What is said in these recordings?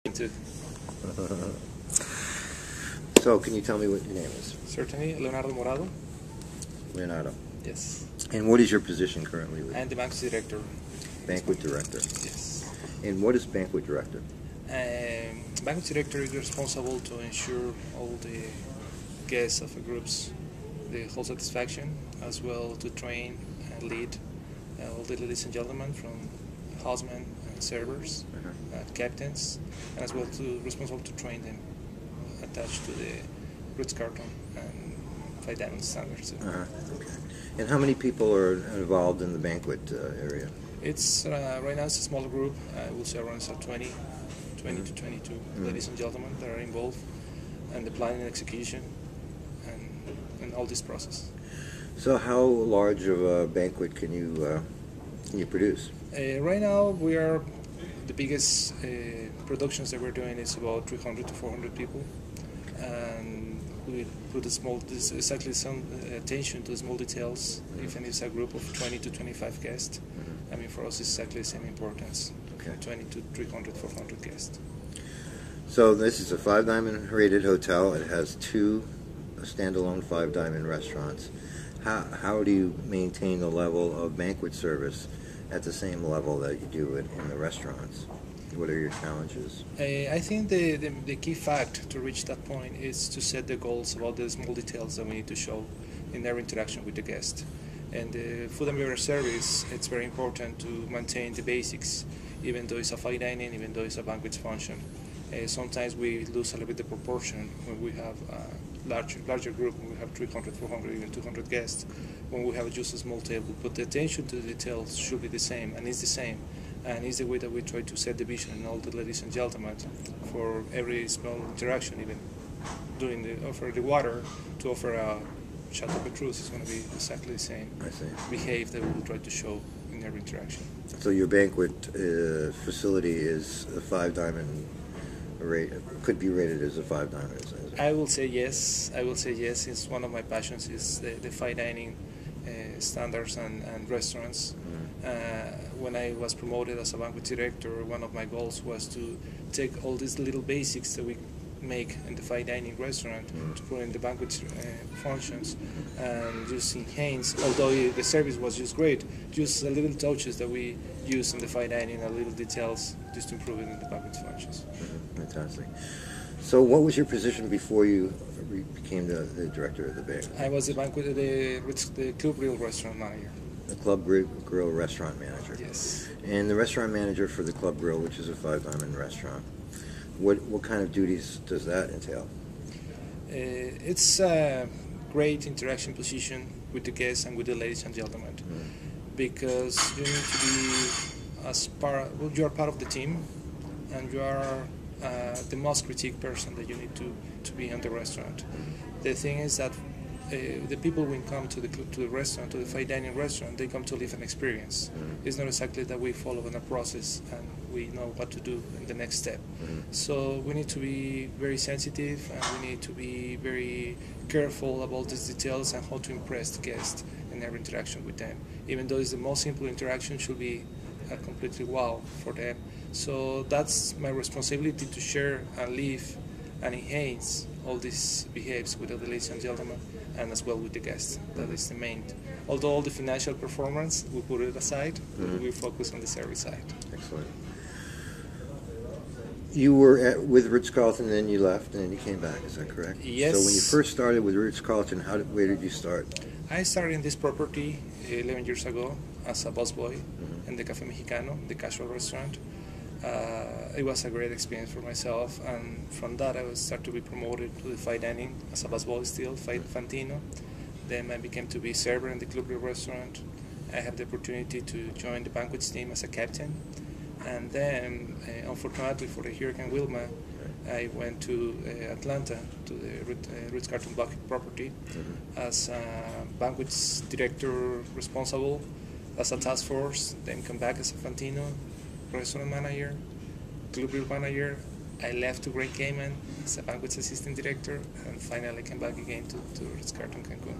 Into. So, can you tell me what your name is? Certainly, Leonardo Morado. Leonardo. Yes. And what is your position currently? And the banquet director. Banquet director. Yes. And what is banquet director? Banquet director is responsible to ensure all the guests of the groups the whole satisfaction, as well to train and lead all the ladies and gentlemen from housemen and servers, captains, and as well to responsible to train them attached to the Ritz-Carlton and fine dining standards. Okay. And how many people are involved in the banquet area? It's right now it's a smaller group. I will say around 20 to 22 ladies and gentlemen that are involved in the planning and execution and all this process. So how large of a banquet can you produce? Right now we are the biggest productions that we're doing is about 300 to 400 people, and we put exactly some attention to small details. Even if it's a group of 20 to 25 guests, I mean for us it's exactly the same importance. Okay. 20 to 300, 400 guests. So this is a 5-diamond rated hotel. It has 2 standalone 5-diamond restaurants. How do you maintain the level of banquet service at the same level that you do it in the restaurants? What are your challenges? I think the key fact to reach that point is to set the goals about the small details that we need to show in our interaction with the guest. And the food and beverage service, it's very important to maintain the basics, even though it's a fine dining, even though it's a banquet function. Sometimes we lose a little bit the proportion when we have a larger group, when we have 300, 400, even 200 guests, when we have just a small table. But the attention to the details should be the same, and it's the same. And it's the way that we try to set the vision in all the ladies and gentlemen for every small interaction, even during the offer the water, to offer a Chateau Petrus is going to be exactly the same. I see. Behave that we will try to show in every interaction. So your banquet facility is a 5-diamond rate, could be rated as a 5-diamond. I will say yes. I will say yes. It's one of my passions is the fine dining standards and restaurants. When I was promoted as a banquet director, one of my goals was to take all these little basics that we make in the fine dining restaurant to put in the banquet functions and just enhance, although the service was just great, just the little touches that we use in the fine dining and little details just to improve it in the banquet functions. Fantastic. So what was your position before you became the director of the banquet? I was the Club Grill restaurant manager. The Club Grill restaurant manager. Yes. And the restaurant manager for the Club Grill, which is a 5-diamond restaurant. What kind of duties does that entail? It's a great interaction position with the guests and with the ladies and gentlemen, because you need to be you are part of the team, and you are the most critique person that you need to be in the restaurant. The thing is that the people when come to the restaurant, to the fine dining restaurant, they come to live an experience. It's not exactly that we follow in a process and we know what to do in the next step. So we need to be very sensitive, and we need to be very careful about these details and how to impress the guest in every interaction with them. Even though it's the most simple interaction, should be completely wow for them. So that's my responsibility to share and live and enhance all these behaves with the ladies and gentlemen, and as well with the guests. That is the main. Although all the financial performance, we put it aside, we focus on the service side. Excellent. You were with Ritz-Carlton, and then you left, and then you came back. Is that correct? Yes. So when you first started with Ritz-Carlton, where did you start? I started in this property 11 years ago as a busboy in the Café Mexicano, the casual restaurant. It was a great experience for myself, and from that I started to be promoted to the fine dining as a busboy still, Fantino. Then I became to be server in the Club Grill restaurant. I had the opportunity to join the banquets team as a captain, and then unfortunately for the Hurricane Wilma, I went to Atlanta to the Ritz-Carlton property as a banquets director responsible, as a task force, then come back as a Fantino restaurant manager, Club Grill manager. I left to Great Cayman as a banquets assistant director, and finally came back again to Ritz-Carlton Cancun.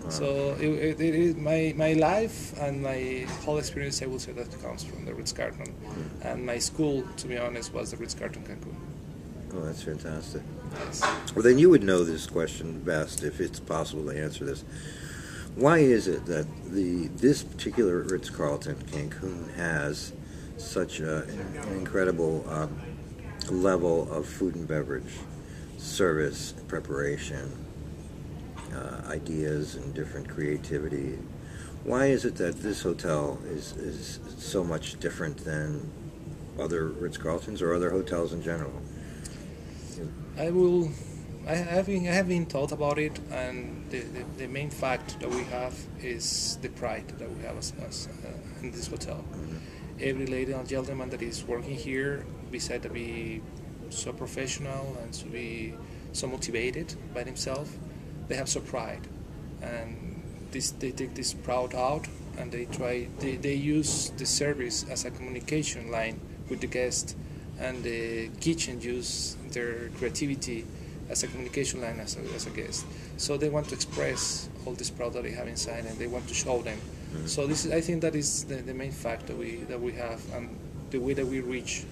Wow. So it is my life and my whole experience, I will say, that comes from the Ritz-Carlton. And my school, to be honest, was the Ritz-Carlton Cancun. Oh, that's fantastic. Yes. Well, then you would know this question best if it's possible to answer this. Why is it that this particular Ritz-Carlton Cancun has such an incredible level of food and beverage, service, preparation, ideas, and different creativity? Why is it that this hotel is so much different than other Ritz-Carltons or other hotels in general? I have been thought about it, and the main fact that we have is the pride that we have in this hotel. Every lady and gentleman that is working here, besides to be so professional and to be so motivated by themselves, they have so pride, and they take this proud out, and they use the service as a communication line with the guest, and the kitchen use their creativity as a communication line as a guest. So they want to express all this pride that they have inside, and they want to show them. So I think that is the main fact that we have, and the way that we reach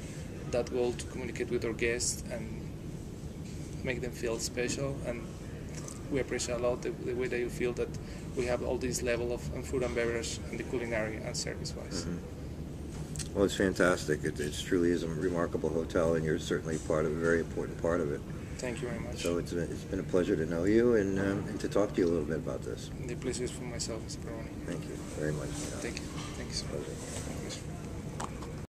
that goal to communicate with our guests and make them feel special. And we appreciate a lot the way that you feel that we have all this level of food and beverage and the culinary and service-wise. Well, it's fantastic. It truly is a remarkable hotel, and you're certainly a very important part of it. Thank you very much. So it's been a pleasure to know you and to talk to you a little bit about this. The pleasure is for myself, Mr. Peroni. Thank you very much. Thank you. Thank you, sir. Pleasure.